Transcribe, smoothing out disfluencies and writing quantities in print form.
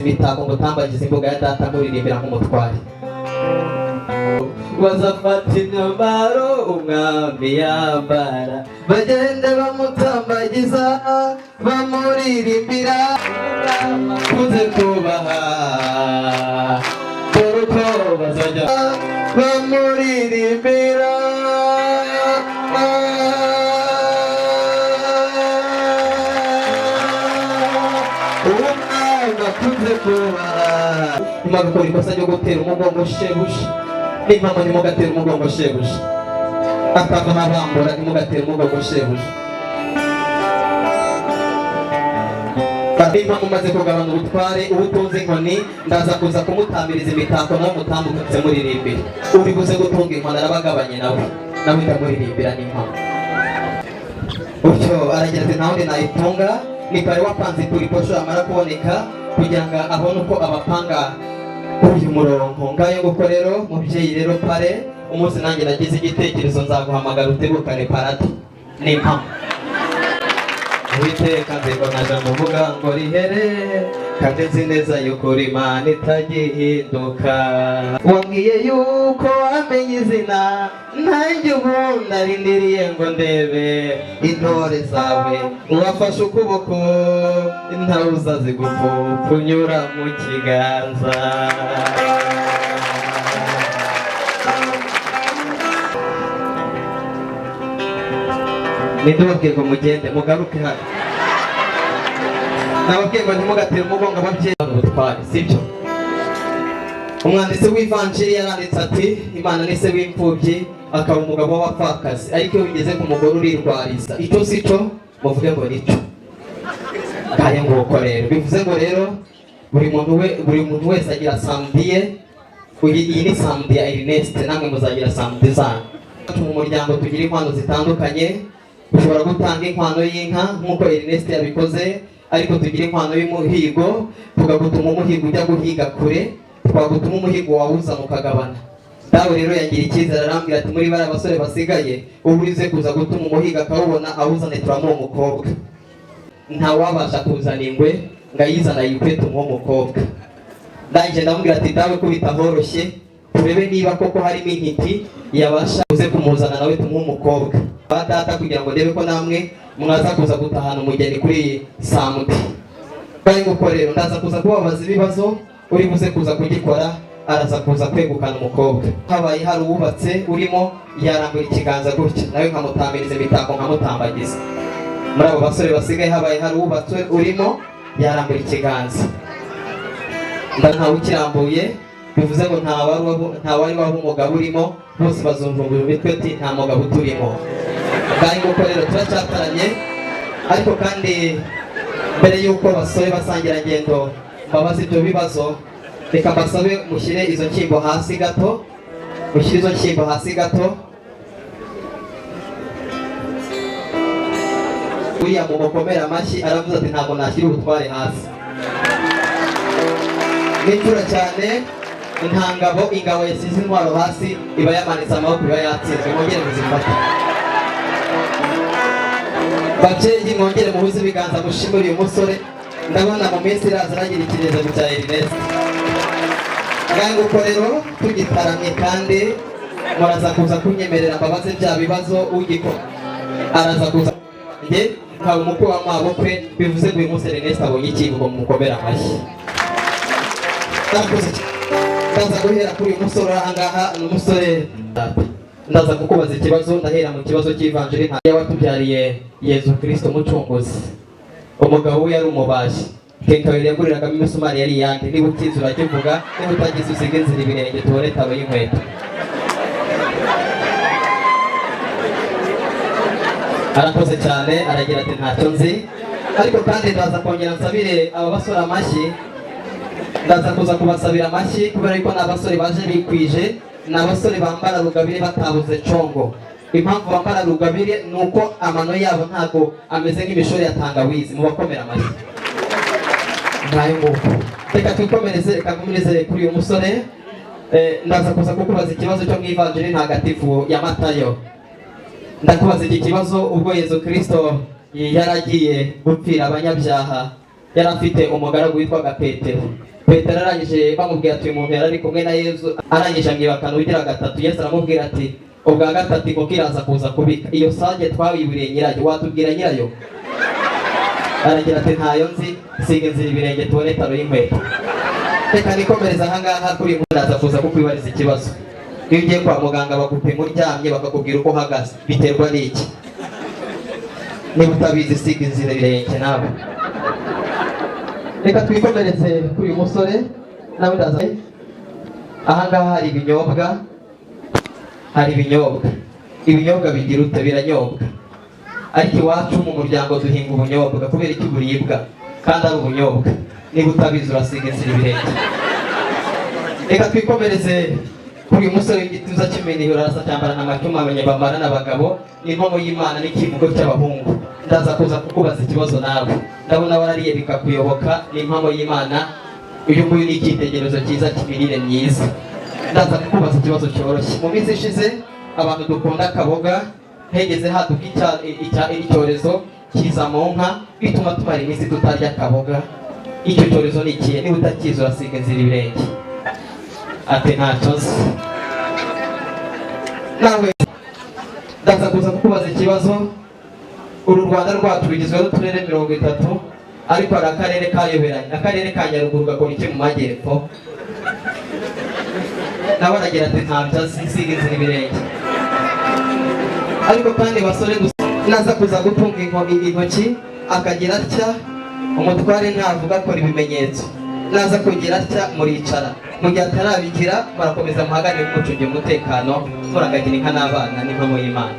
imitako ngo tambagize imbuga ya data muririmbira nk'umutware. Bazafata imyambaro umwami yambara, bagende bamutambagiza bamuririmbira, kuze kubaha dore uko bazajya bamuririmbira. Nimagakora ikosa ryo gutera umugongo shebuja, n'impamvu ntimugatera umugongo shebuja, akava n'abambura ntimugatera umugongo shebuja. Niba mumaze kugabana ubutware ubutunze inkoni, ndaza kuza kumutamiriza imitako nawe mutambukatse muririmbira. Uri buze gutunga inkoni arabagabanye nawe ndamuririmbira n'impamvu. Utyo aragira ati ntawundi nayitunga, ni kare wapanze turi posho amara kuboneka kugira ngo abone uko abapanga uyu murongo. Ngayo nguko rero mubyeyi rero pare, umunsi nanjye nagize igitekerezo nzaguhamagara utegukane parade n'impamvu. Uwiteka nzibona muvuga ngo rihere, kandi nzi neza yuko Imana itagihinduka. Wambwiye yuko wamenye izina, nanjye ubu narindiriye ngo ndebe intore zawe. Uwafashe ukuboko ntawe uzazigupfunyura mu kiganza. Nidubabwiye ngo mugende mugaruke hano, nababwiye ngo ntimugatera umugongo ababyeyi ubutware, sibyo? Umwanditsi w'ivanjiri yaranditse ati Imana ni se w'imfubyi akaba umugabo w'abapfakazi, ariko iyo bigeze ku mugore urirwariza icyo si cyo muvuge ngo nicyo. Ngaye nguko rero bivuze ngo rero buri muntu wese agira samedi ye. Iyi ni samedi ya Ernest, namwe muzagira samedi zanyu. Mu muryango tugira inkwano zitandukanye, ushobora gutanga inkwano y'inka nk'uko Ernest yabikoze, ariko tugira inkwano y'umuhigo, tugagutuma umuhigo ujya guhiga kure, twagutuma umuhigo wawuza mukagabana. Dawe rero yagira icyizere arambwira ati muri bari abasore basigaye ubu urize kuza gutuma umuhigo akawubona awuzane turamuha umukobwa. Ntawabasha kuzana ingwe ngo ayizana yikwe tumuha umukobwa. Ndangije ndamubwira ati dawe ko bitahoroshye, turebe niba koko harimo intiti yabasha uze kumuzana nawe tumuha umukobwa ba data, kugira ngo ndebe ko namwe mwaza kuza gutahana umugeni kuri samedi. Kandi nguko rero ndaza kuza kubabaza ibibazo, uri buze kuza kugikora araza kuza kwegukana umukobwa. Habaye hari uwubatse urimo yarambura ikiganza gutya, nawe nkamutamiriza imitako nkamutambagiza. Muri abo basore basigaye habaye hari uwubatse urimo yarambura ikiganza, ntawe ukirambuye, bivuze ngo nta wari waba umugabo urimo, bose bazumvungura imitwe ati nta mugabo uturimo. Kandi nguko rero turacyataranye, ariko kandi mbere y'uko basore basangira ngendo mbabaza ibyo bibazo, reka mbasabe mushyire izo nshyimbo hasi gato, mushyire izo nshyimbo hasi gato. Uriya mu mukomera amashyi aravuze ati ntabwo nashyira ubutware hasi. N'imfura cyane intangabo, ingabo yasize intwaro hasi iba yamanitse amaboko, iba yatsinzwe. Mwongere muzifate babyeyi, mwongere muhuze ibiganza mushimire uyu musore. Ndabona mu minsi iraza aragira ikinezo cya Ernest. Ngaho nguko rero tugitaramye, kandi muraza kuza kunyemerera mbabaze bya bibazo ugikora. Araza kuza njye nkaba umukwe w'amabukwe, bivuze ngo uyu munsi Ernest abonye ikivugo mu mukomera amashyi. Ndaza guhera kuri uyu musore ahangaha. Ni umusore ndaza kukubaza ikibazo, ndahera mu kibazo cy'ivanjiri. Nta watubyariye Yezu Kristo umucunguzi, umugabo we yari umubaji, kenkaweri yaguriragamo imisumari yari iyande. Niba ukizi urakivuga, niba utagize usige inzira ibirenge tubone tabo y'inkweto. Arakoze cyane, aragira ati ntacyo nzi, ariko kandi ndaza kongera nsabire aba basore amashyi. Ndaza kuza kubasabira amashyi kubera yuko n'abasore baje bikwije, n'abasore bambara rugabire batabuze congo. Impamvu bambara rugabire nuko amano yabo ntago ameze nk'imishori ya tangawizi. Mubakomera amashyi. Ngayo nguko reka twikomereze, reka nkomereze kuri uyu musore. Ndaza kuza kukubaza ikibazo cyo mu ivanjiri ntagatifu ya Matayo. Ndakubaza iki kibazo ubwo Yezu Kristo yaragiye gupfira abanyabyaha yari afite umugaragu witwaga Petero. Petero arangije bamubwira ati uyu muntu yari ari kumwe na Yesu, arangije amwibakana ubugira gatatu. Yesu aramubwira ati ubwa gatatu inkoko iraza kuza kubika, iyo sage twawiburiye nyirayo, watubwira nyirayo? Aragira ati ntayo nzi, siga inzira ibirenge tubone taro y'inkweto. Reka nikomereza ahangaha kuri uyu ndaza kuza kukwibariza ikibazo. Iyo ugiye kwa muganga bagupima uryamye bakakubwira uko uhagaze, biterwa n'iki? Niba utabizi siga inzira ibirenge nawe. Reka twikomereze kuri uyu musore nawe ndaza. Ahangaha hari ibinyobwa, ibinyobwa bigira ute? Biranyobwa. Ariko iwacu mu muryango duhinga ubunyobwa kubera iki buribwa kandi ari ubunyobwa. Niba utabizi urasiga inzira ibirenge. Reka twikomereze kuri uyu musore w'igituza cy'iminihiro, arasa cyambara n'amacyuma abanyabamara n'abagabo, n'inkomo y'Imana n'ikivugo cy'abahungu. Ndaza kuza kukubaza ikibazo nawe. Ndabona warariye bikakuyoboka, n'impamo y'Imana. Uyu nguyu ni icyitegererezo cyiza cy'imirire myiza. Ndaza kukubaza ikibazo cyoroshye. Mu minsi ishize abantu dukunda akaboga, hegeze haduka icyorezo kiza mu nka bituma tumara iminsi tutarya akaboga. Icyo cyorezo ni ikihe? Niba utakizi urasiga inzira ibirenge. Ati ntacyo nzi. Nawe ndaza kuza kukubaza ikibazo. Uru Rwanda rwacu rugizwe n'uturere 30, ariko hari akarere kayoberanye. Akarere ka Nyaruguru gakora iki mu majyepfo? Nawe aragira ati ntabyo azi, siga inzira ibirenge. Ariko kandi basore naza kuza gutunga intoki akagira atya, umutware ntavuga akora ibimenyetso. Naza kugira atya muricara, mu gihe atarabigira barakomeza muhagarire mucunge umutekano, muragagira inka n'abana n'impamo y'Imana.